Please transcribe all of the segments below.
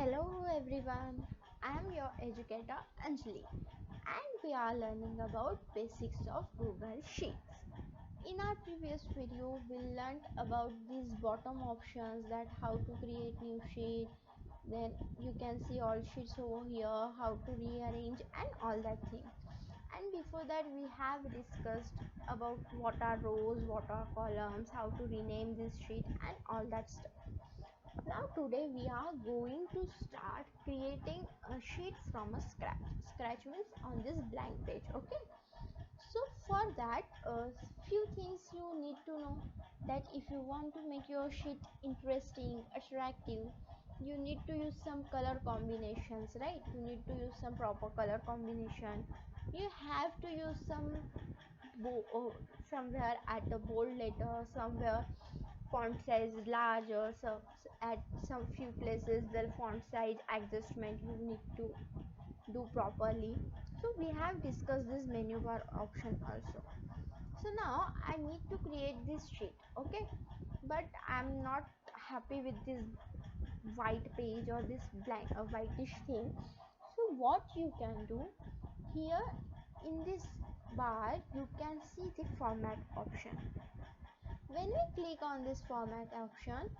Hello everyone, I am your educator Anjali and we are learning about basics of Google Sheets. In our previous video, we learned about these bottom options, that how to create new sheet, then you can see all sheets over here, how to rearrange and all that thing. And before that we have discussed about what are rows, what are columns, how to rename this sheet and all that stuff. Now today we are going to start creating a sheet from a scratch means on this blank page. Okay, so for that few things you need to know, that if you want to make your sheet interesting, attractive, you need to use some color combinations, right? You need to use some proper color combination. You have to use somewhere at a bold letter, somewhere font size larger, so at some few places the font size adjustment you need to do properly. So we have discussed this menu bar option also. So now I need to create this sheet, okay, but I'm not happy with this white page or this blank whitish thing. So what you can do here, in this bar you can see the format option. When we click on this format option,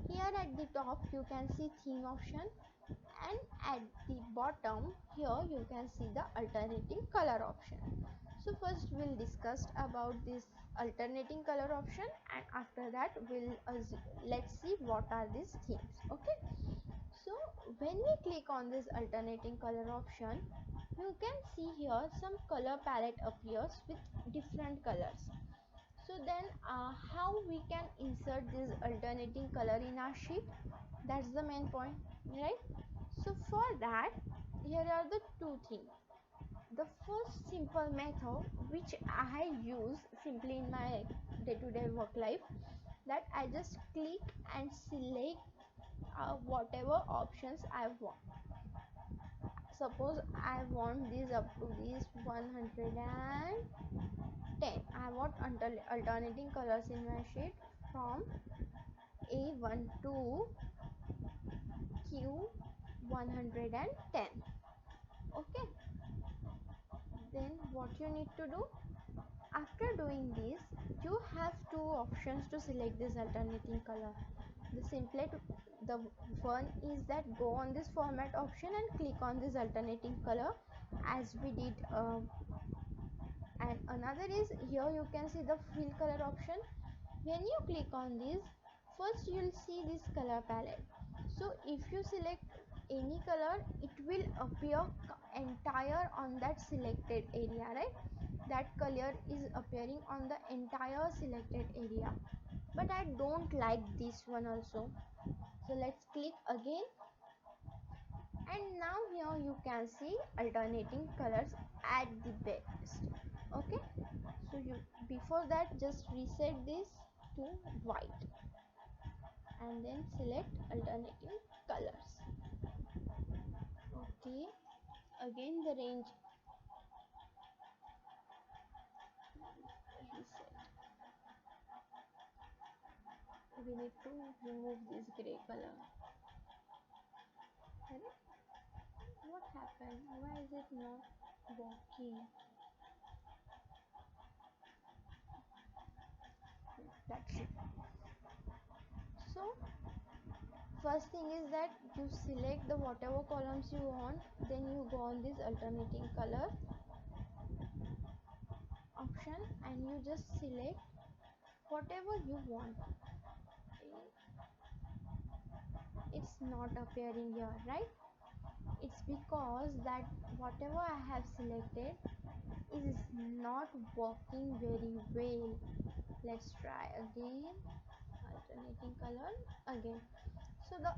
here at the top you can see theme option, and at the bottom here you can see the alternating color option. So first we'll discuss about this alternating color option, and after that let's see what are these themes. Okay, so when we click on this alternating color option, you can see here some color palette appears with different colors. So then how we can insert this alternating color in our sheet, that's the main point, right? So for that, here are the two things. The first simple method which I use simply in my day-to-day work life, that I just click and select whatever options I want. Suppose I want this up to this 110. I want alternating colors in my sheet from A1 to Q110. Okay, then what you need to do, after doing this, you have two options to select this alternating color. The one is that go on this format option and click on this alternating color as we did, and another is here you can see the fill color option. When you click on this, first you will see this color palette. So if you select any color, it will appear entire on that selected area, right? That color is appearing on the entire selected area, but I don't like this one also. So let's click again, and now here you can see alternating colors at the best. Okay, so you, before that, just reset this to white and then select alternating colors. Okay, again the range, reset. We need to remove this gray color. Correct? What happened? Why is it not working? That's it. So first thing is that you select the whatever columns you want, then you go on this alternating color option and you just select whatever you want. It's not appearing here, right? It's because that whatever I have selected is not working very well. Let's try again, alternating color again. So the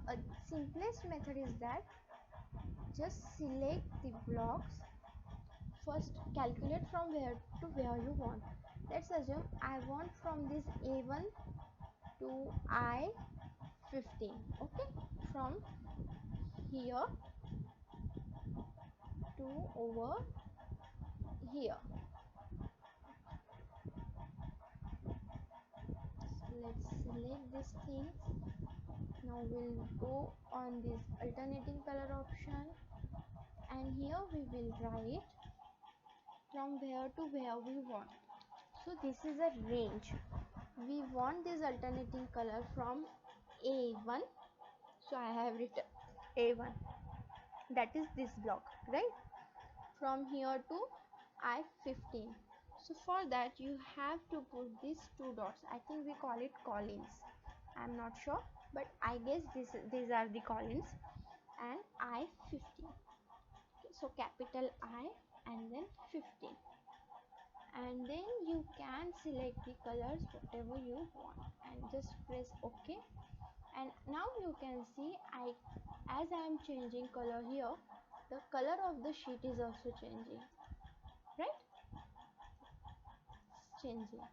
simplest method is that just select the blocks. First calculate from where to where you want. Let's assume I want from this A1 to I15. Okay, from here to over here. So let's select these things, Now we'll go on this alternating color option, and here we will write from where to where we want. So this is a range. We want this alternating color from A1. So I have written A1, that is this block, right? From here to I15. So for that you have to put these two dots. I think we call it columns. I'm not sure, but I guess these are the columns, and I15. Okay, so capital I and then 15, and then you can select the colors whatever you want and just press OK. And now you can see as I am changing color here, the color of the sheet is also changing, right? It's changing.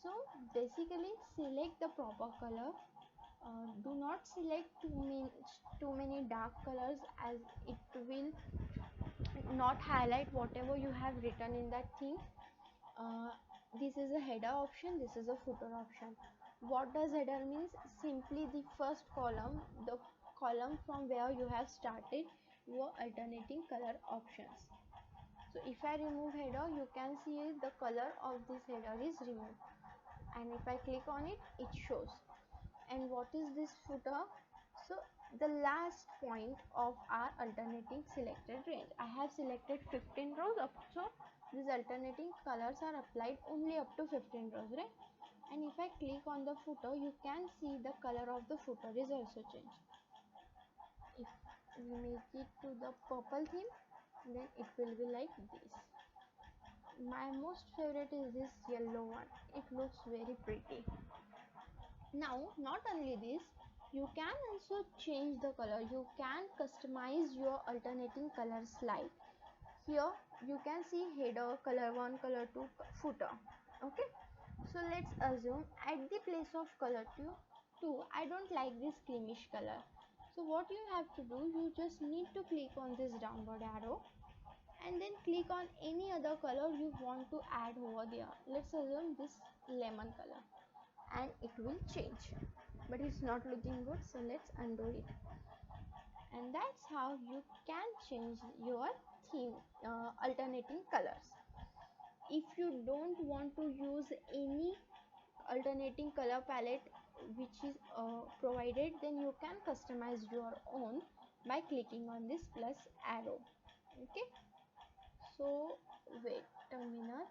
So basically select the proper color. Do not select too many dark colors, as it will not highlight whatever you have written in that thing. uh, this is a header option, this is a footer option. What does header means? Simply the first column, the column from where you have started your alternating color options. So if I remove header, you can see the color of this header is removed, and if I click on it, it shows. And what is this footer? So the last point of our alternating selected range. I have selected 15 rows up, so these alternating colors are applied only up to 15 rows, right? And if I click on the footer, you can see the color of the footer is also changed. If we make it to the purple theme, then it will be like this. My most favorite is this yellow one. It looks very pretty. Now not only this, you can also change the color. You can customize your alternating color slide. Here you can see header, color 1, color 2, footer. Okay, so let's assume at the place of color 2 I don't like this creamish color. So what you have to do, you just need to click on this downward arrow and then click on any other color you want to add over there. Let's assume this lemon color, and it will change, but it's not looking good, so let's undo it. And that's how you can change your theme, alternating colors. If you don't want to use any alternating color palette which is provided, then you can customize your own by clicking on this plus arrow. Okay, so wait a minute,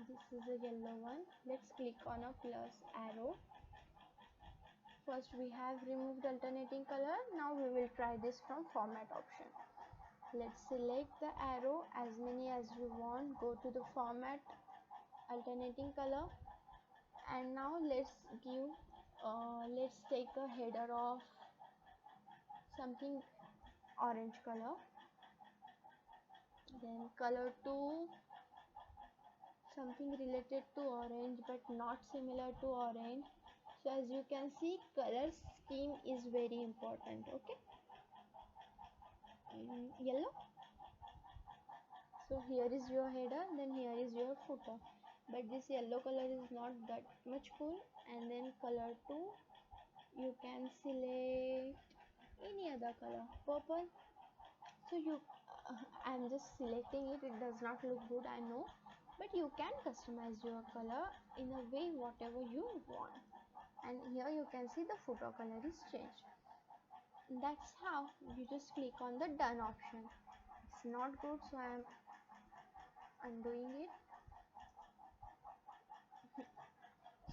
this is a yellow one. Let's click on a plus arrow. First we have removed alternating color. Now we will try this from format option. Let's select the arrow, as many as you want. Go to the format, alternating color, and now let's take a header of something orange color, then color 2, something related to orange but not similar to orange. So as you can see, color scheme is very important. Okay, yellow. So here is your header, then here is your footer, but this yellow color is not that much cool. And then color 2, you can select any other color, purple. So you I'm just selecting it, it does not look good, I know, but you can customize your color in a way whatever you want. And here you can see the footer color is changed. That's how you just click on the done option. It's not good, so I am undoing it.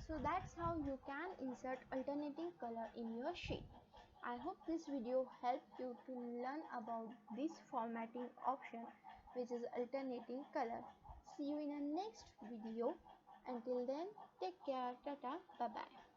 So that's how you can insert alternating color in your sheet. I hope this video helped you to learn about this formatting option, which is alternating color. See you in the next video. Until then, take care. Tata. Bye bye.